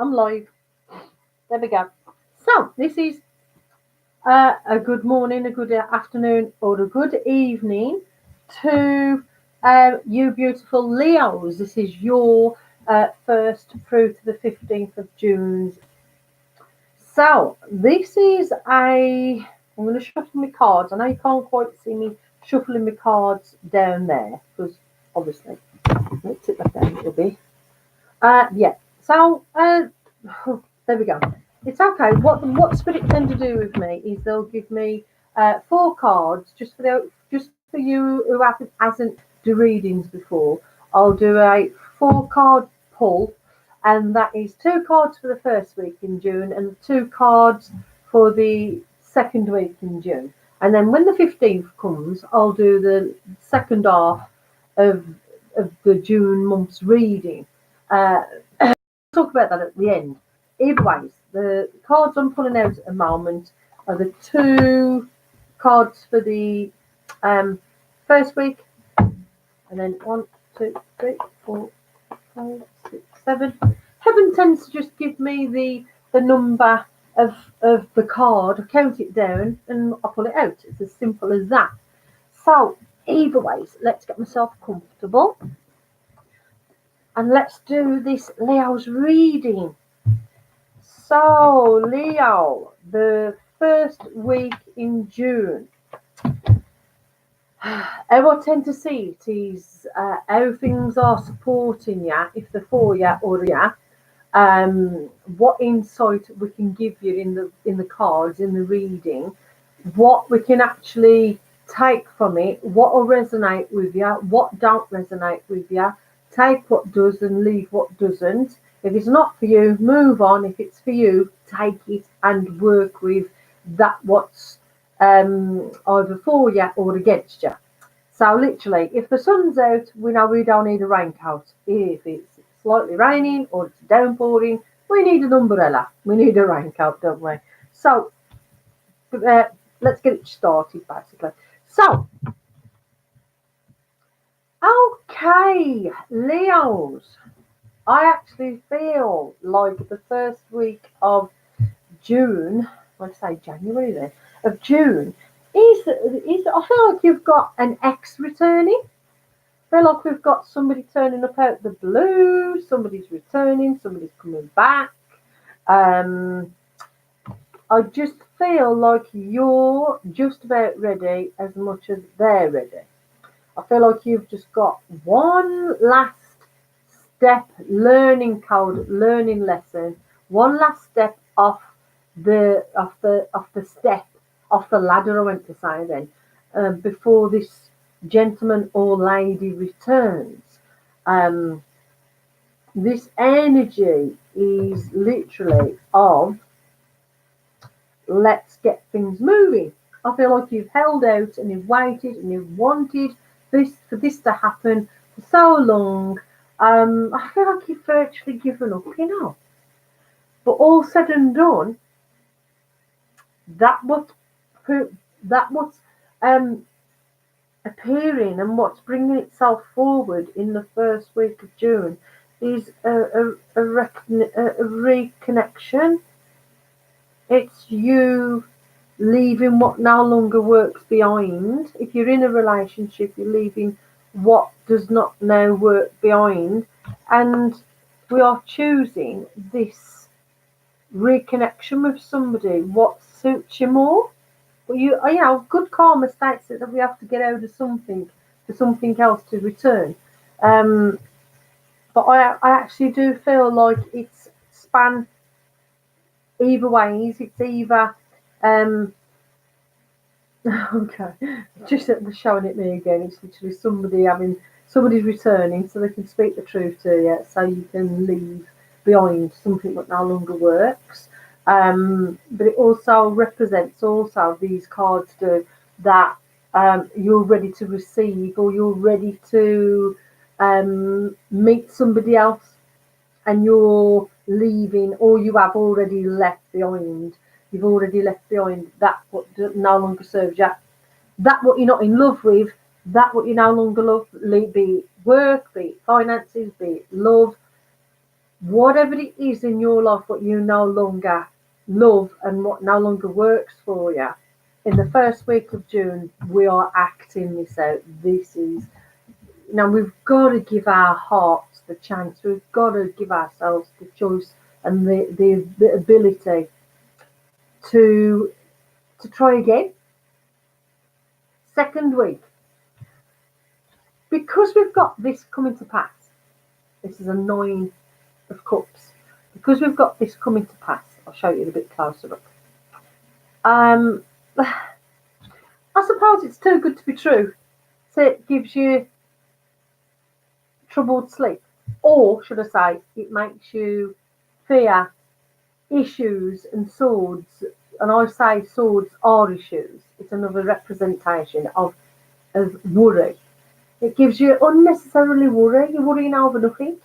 I'm live. There we go. So, this is a good morning, a good afternoon, or a good evening to you, beautiful Leos. This is your first through to the 15th of June. So, this is a. I'm going to shuffle my cards. I know you can't quite see me shuffling my cards down there because obviously, let's tip that down a little bit. Yeah. So, there we go. It's okay. What spirit tend to do with me is they'll give me four cards just for you who hasn't do readings before. I'll do a four card pull, and that is two cards for the first week in June and two cards for the second week in June. And then when the 15th comes, I'll do the second half of the June month's reading. Uh, talk about that at the end. Either ways, the cards I'm pulling out at the moment are the two cards for the first week, and then one, two, three, four, 5, 6, 7. Heaven tends to just give me the number of the card. I count it down and I pull it out. It's as simple as that. So either ways, let's get myself comfortable and let's do this Leo's reading. So, Leo, the first week in June, how I tend to see it is how things are supporting you, if they're for you or you, what insight we can give you in the cards, in the reading, what we can actually take from it, what will resonate with you, what don't resonate with you, take what does and leave what doesn't. If it's not for you, move on. If it's for you, take it and work with that what's either for you or against you. So literally, if the sun's out, we know we don't need a raincoat. If it's slightly raining or it's downpouring, we need an umbrella. We need a raincoat, don't we? So let's get it started, basically. So, okay, Leos. I actually feel like the first week of June, let's say January then, of June, I feel like you've got an ex returning. I feel like we've got somebody turning up out the blue, somebody's returning, somebody's coming back. Um, I just feel like you're just about ready as much as they're ready. I feel like you've just got one last step, learning code, learning lesson, one last step off the step off the ladder. I went to say then before this gentleman or lady returns. Um, this energy is literally of let's get things moving. I feel like you've held out and you've waited and you've wanted this to happen for so long. I feel like you've virtually given up. But all said and done, that what that what's um, appearing and what's bringing itself forward in the first week of June is a reconnection. It's you leaving what no longer works behind. If you're in a relationship, you're leaving what does not now work behind. And we are choosing this reconnection with somebody. What suits you more? But good karma states that we have to get out of something for something else to return. Um, but I actually do feel like it's span either ways. It's either okay, just showing it me again. It's literally somebody's returning so they can speak the truth to you, so you can leave behind something that no longer works. But it also represents also these cards do that you're ready to receive or you're ready to meet somebody else and you're leaving or you have already left behind. You've already left behind that what no longer serves you, that what you're not in love with, that what you no longer love, be it work, be it finances, be it love, whatever it is in your life, what you no longer love and what no longer works for you, in the first week of June, we are acting this out. This is, we've got to give our hearts the chance. We've got to give ourselves the choice and the ability to try again. Second week, because we've got this coming to pass. This is a 9 of Cups. Because we've got this coming to pass, I'll show you a bit closer up. I suppose it's too good to be true. So it gives you troubled sleep. Or, should I say, it makes you fear issues and swords. And I say swords are issues. It's another representation of worry. It gives you unnecessarily worry. You're worrying over nothing.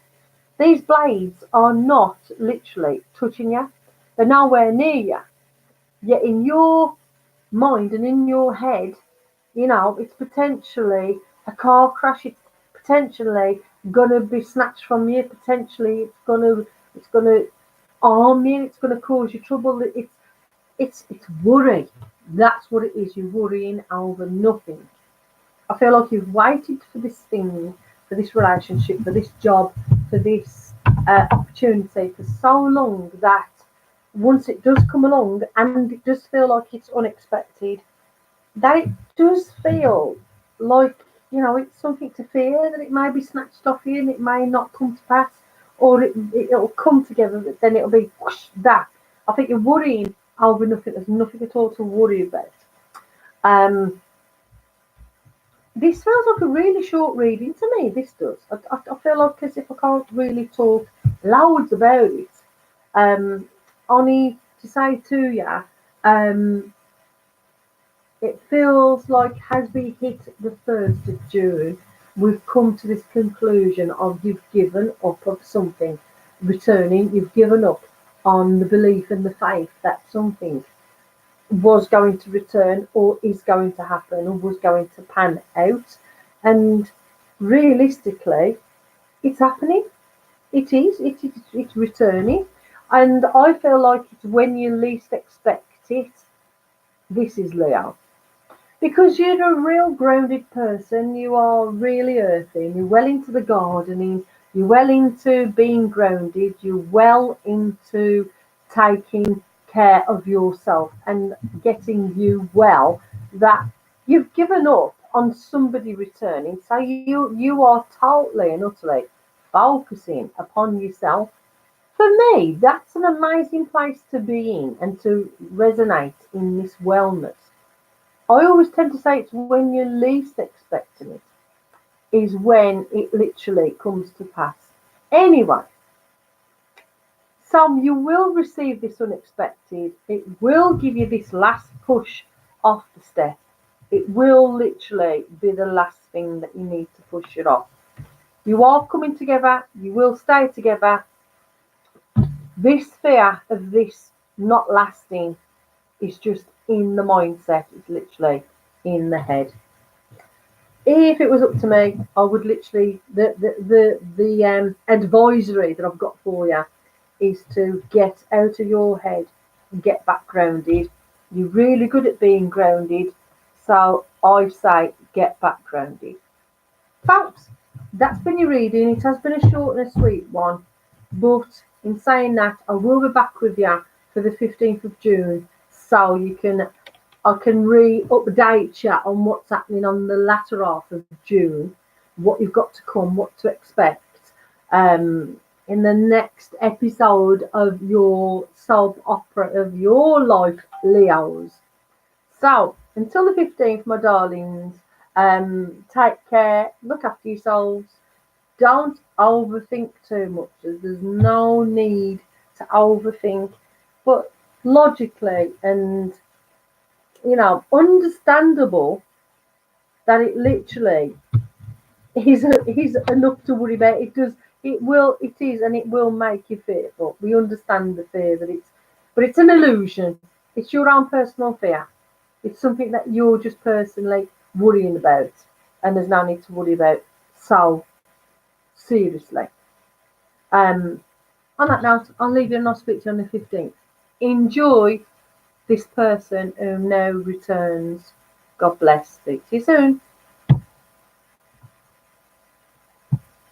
These blades are not literally touching you. They're nowhere near you. Yet in your mind and in your head, it's potentially a car crash. It's potentially gonna be snatched from you. Potentially, it's gonna harm you. It's gonna cause you trouble. It's worry. That's what it is. You're worrying over nothing. I feel like you've waited for this thing, for this relationship, for this job, for this opportunity for so long that once it does come along and it does feel like it's unexpected, that it does feel like, it's something to fear, that it may be snatched off you and it may not come to pass, or it'll come together, but then it'll be whoosh, that. I think you're worrying over nothing. There's nothing at all to worry about. This sounds like a really short reading to me. This does. I feel like as if I can't really talk loads about it. Only to say to you, it feels like as we hit the 1st of June, we've come to this conclusion of you've given up of something returning. You've given up on the belief and the faith that something was going to return or is going to happen or was going to pan out. And realistically, it's happening. It's returning. And I feel like it's when you least expect it. This is Leo. Because you're a real grounded person, you are really earthy, you're well into the gardening, you're well into being grounded, you're well into taking care of yourself and getting you well, that you've given up on somebody returning. So you are totally and utterly focusing upon yourself. For me, that's an amazing place to be in and to resonate in this wellness. I always tend to say it's when you're least expecting it is when it literally comes to pass. Anyway, so you will receive this unexpected. It will give you this last push off the step. It will literally be the last thing that you need to push it off. You are coming together. You will stay together. This fear of this not lasting is just in the mindset. It's literally in the head. If it was up to me, I would literally the advisory that I've got for you is to get out of your head and get back grounded. You're really good at being grounded, so I say get back grounded. Folks, that's been your reading. It has been a short and a sweet one, but in saying that, I will be back with you for the 15th of June, so I can re-update you on what's happening on the latter half of June, what you've got to come, what to expect in the next episode of your soap opera of your life, Leos. So, until the 15th, my darlings, take care, look after yourselves, don't overthink too much. There's no need to overthink, but logically and understandable that it literally is enough to worry about. It is, and it will make you fearful. We understand the fear but it's an illusion. It's your own personal fear. It's something that you're just personally worrying about, and there's no need to worry about so seriously. On that note, I'll leave you and I'll speak to you on the 15th. Enjoy this person who now returns. God bless. Speak to you soon.